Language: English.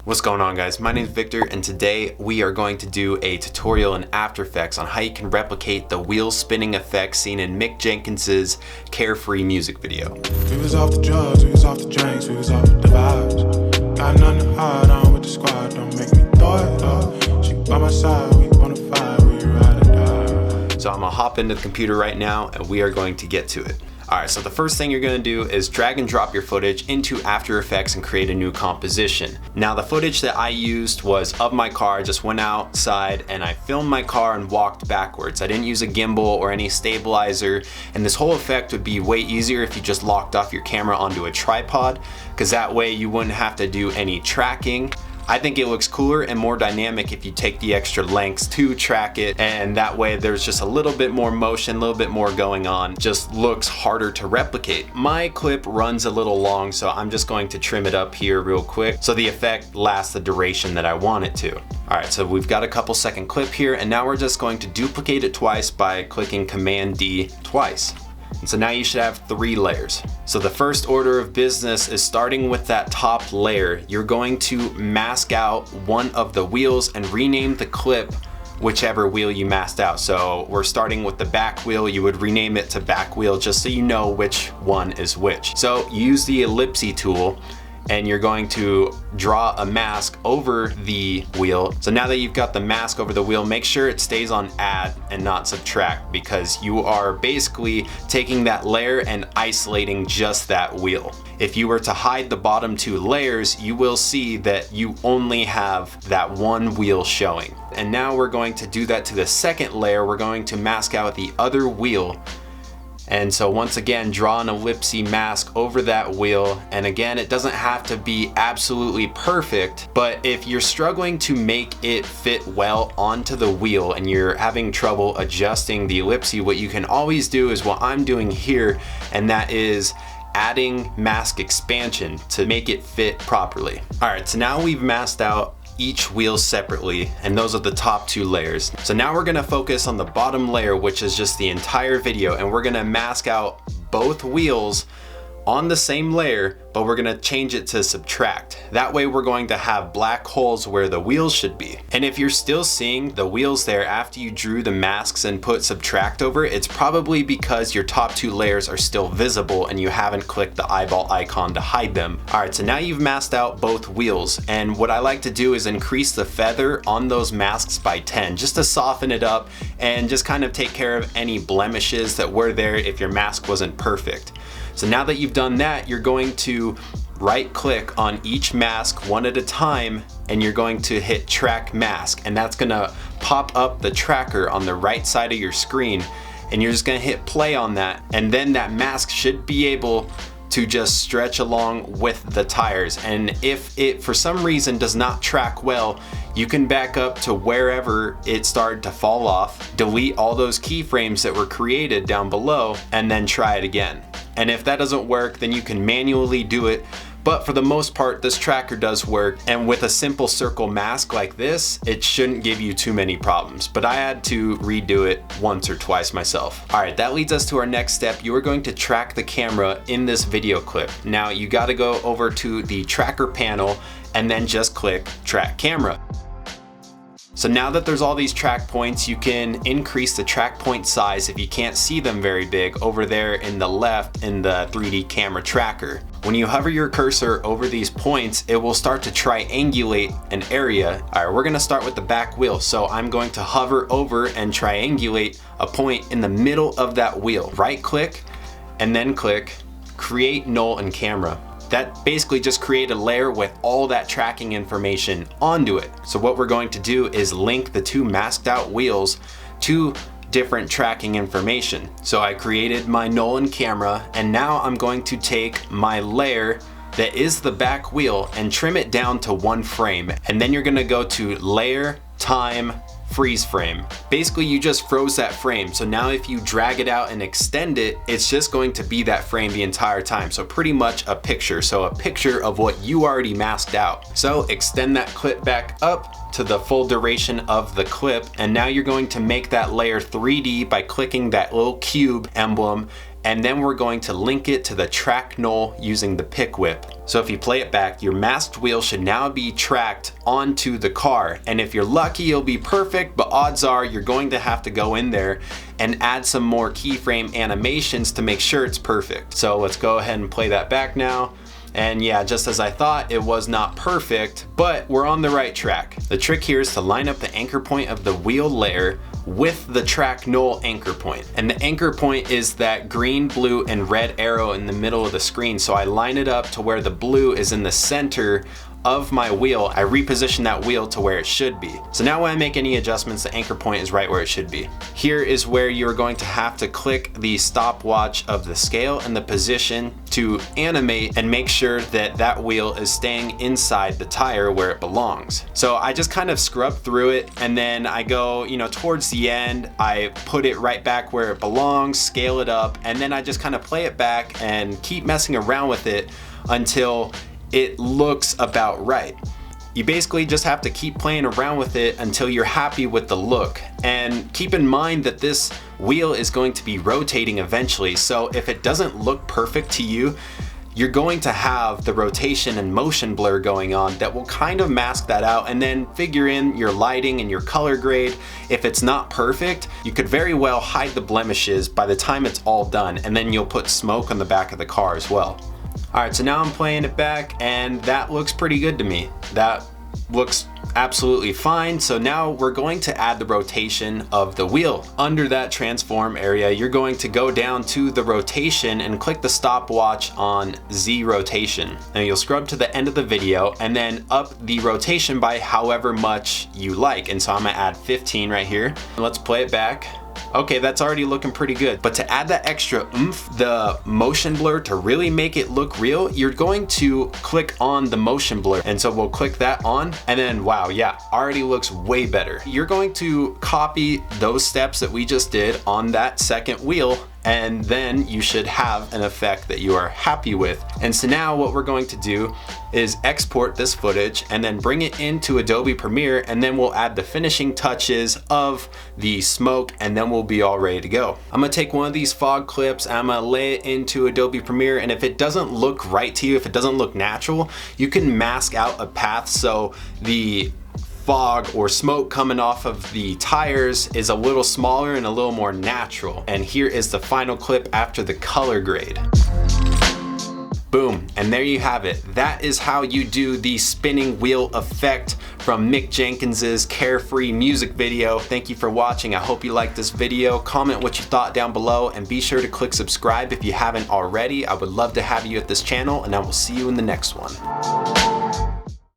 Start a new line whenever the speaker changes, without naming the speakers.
What's going on, guys? My name is Victor, and today we are going to do a tutorial in After Effects on how you can replicate the wheel spinning effect seen in Mick Jenkins's Carefree music video.
We was off the drugs, we was off the drinks, we was off the vibes. Got nothing to hide on with the squad, don't make me throw it up. She by my side, we on a fire, we ride or die.
So I'm gonna hop into the computer right now and we are going to get to it. Alright, so the first thing you're going to do is drag and drop your footage into After Effects and create a new composition. Now the footage that I used was of my car. I just went outside and I filmed my car and walked backwards. I didn't use a gimbal or any stabilizer, and this whole effect would be way easier if you just locked off your camera onto a tripod, because that way you wouldn't have to do any tracking. I think it looks cooler and more dynamic if you take the extra lengths to track it, and that way there's just a little bit more motion, a little bit more going on. Just looks harder to replicate. My clip runs a little long, so I'm just going to trim it up here real quick so the effect lasts the duration that I want it to. Alright, so we've got a couple second clip here, and now we're just going to duplicate it twice by clicking Command D twice. And so now you should have 3 layers. So the first order of business is starting with that top layer. You're going to mask out one of the wheels and rename the clip whichever wheel you masked out. So we're starting with the back wheel. You would rename it to back wheel just so you know which one is which. So use the ellipse tool and you're going to draw a mask over the wheel. So now that you've got the mask over the wheel, make sure it stays on add and not subtract, because you are basically taking that layer and isolating just that wheel. If you were to hide the bottom 2 layers, you will see that you only have that one wheel showing. And now we're going to do that to the second layer. We're going to mask out the other wheel. And so once again, draw an ellipse mask over that wheel. And again, it doesn't have to be absolutely perfect, but if you're struggling to make it fit well onto the wheel and you're having trouble adjusting the ellipse, what you can always do is what I'm doing here, and that is adding mask expansion to make it fit properly. All right, so now we've masked out each wheel separately, and those are the top 2 layers. So now we're gonna focus on the bottom layer, which is just the entire video, and we're gonna mask out both wheels on the same layer, but we're gonna change it to subtract. That way we're going to have black holes where the wheels should be. And if you're still seeing the wheels there after you drew the masks and put subtract over it, it's probably because your top 2 layers are still visible and you haven't clicked the eyeball icon to hide them. All right, so now you've masked out both wheels, and what I like to do is increase the feather on those masks by 10, just to soften it up and just kind of take care of any blemishes that were there if your mask wasn't perfect. So now that you've done that, you're going to right click on each mask one at a time, and you're going to hit track mask, and that's gonna pop up the tracker on the right side of your screen, and you're just gonna hit play on that, and then that mask should be able to just stretch along with the tires. And if it for some reason does not track well, you can back up to wherever it started to fall off, delete all those keyframes that were created down below, and then try it again. And if that doesn't work, then you can manually do it. But for the most part, this tracker does work, and with a simple circle mask like this, it shouldn't give you too many problems. But I had to redo it once or twice myself. All right, that leads us to our next step. You are going to track the camera in this video clip. Now you gotta go over to the tracker panel and then just click track camera. So now that there's all these track points, you can increase the track point size if you can't see them very big over there in the left in the 3D camera tracker. When you hover your cursor over these points, it will start to triangulate an area. All right, we're gonna start with the back wheel. So I'm going to hover over and triangulate a point in the middle of that wheel. Right click and then click Create Knoll and Camera. That basically just create a layer with all that tracking information onto it. So what we're going to do is link the 2 masked out wheels to different tracking information. So I created my knoll and camera, and now I'm going to take my layer that is the back wheel and trim it down to 1 frame. And then you're gonna go to layer, time, freeze frame. Basically, you just froze that frame. So now if you drag it out and extend it, it's just going to be that frame the entire time. So pretty much a picture. So a picture of what you already masked out. So extend that clip back up to the full duration of the clip. And now you're going to make that layer 3D by clicking that little cube emblem and then we're going to link it to the track knoll using the pick whip. So if you play it back, your masked wheel should now be tracked onto the car. And if you're lucky, it'll be perfect, but odds are you're going to have to go in there and add some more keyframe animations to make sure it's perfect. So let's go ahead and play that back now. And yeah, just as I thought, it was not perfect, but we're on the right track. The trick here is to line up the anchor point of the wheel layer with the track knoll anchor point. And the anchor point is that green, blue, and red arrow in the middle of the screen. So I line it up to where the blue is in the center of my wheel. I reposition that wheel to where it should be. So now when I make any adjustments, the anchor point is right where it should be. Here is where you're going to have to click the stopwatch of the scale and the position to animate and make sure that that wheel is staying inside the tire where it belongs. So I just kind of scrub through it, and then I go, towards the end, I put it right back where it belongs, scale it up, and then I just kind of play it back and keep messing around with it until it looks about right. You basically just have to keep playing around with it until you're happy with the look. And keep in mind that this wheel is going to be rotating eventually, so if it doesn't look perfect to you, you're going to have the rotation and motion blur going on that will kind of mask that out, and then figure in your lighting and your color grade. If it's not perfect, you could very well hide the blemishes by the time it's all done, and then you'll put smoke on the back of the car as well. Alright, so now I'm playing it back, and that looks pretty good to me. That looks absolutely fine. So now we're going to add the rotation of the wheel. Under that transform area, you're going to go down to the rotation and click the stopwatch on Z rotation. And you'll scrub to the end of the video and then up the rotation by however much you like. And so I'm gonna add 15 right here. And let's play it back. Okay, that's already looking pretty good. But to add that extra oomph, the motion blur, to really make it look real, you're going to click on the motion blur. And so we'll click that on, and then wow, yeah, already looks way better. You're going to copy those steps that we just did on that second wheel, and then you should have an effect that you are happy with. And so now what we're going to do is export this footage and then bring it into Adobe Premiere, and then we'll add the finishing touches of the smoke, and then we'll be all ready to go. I'm gonna take one of these fog clips, I'm gonna lay it into Adobe Premiere, and if it doesn't look right to you, if it doesn't look natural, you can mask out a path so the fog or smoke coming off of the tires is a little smaller and a little more natural. And here is the final clip after the color grade. Boom, and there you have it. That is how you do the spinning wheel effect from Mick Jenkins's Carefree music video. Thank you for watching. I hope you liked this video. Comment what you thought down below, and be sure to click subscribe if you haven't already. I would love to have you at this channel, and I will see you in the next one.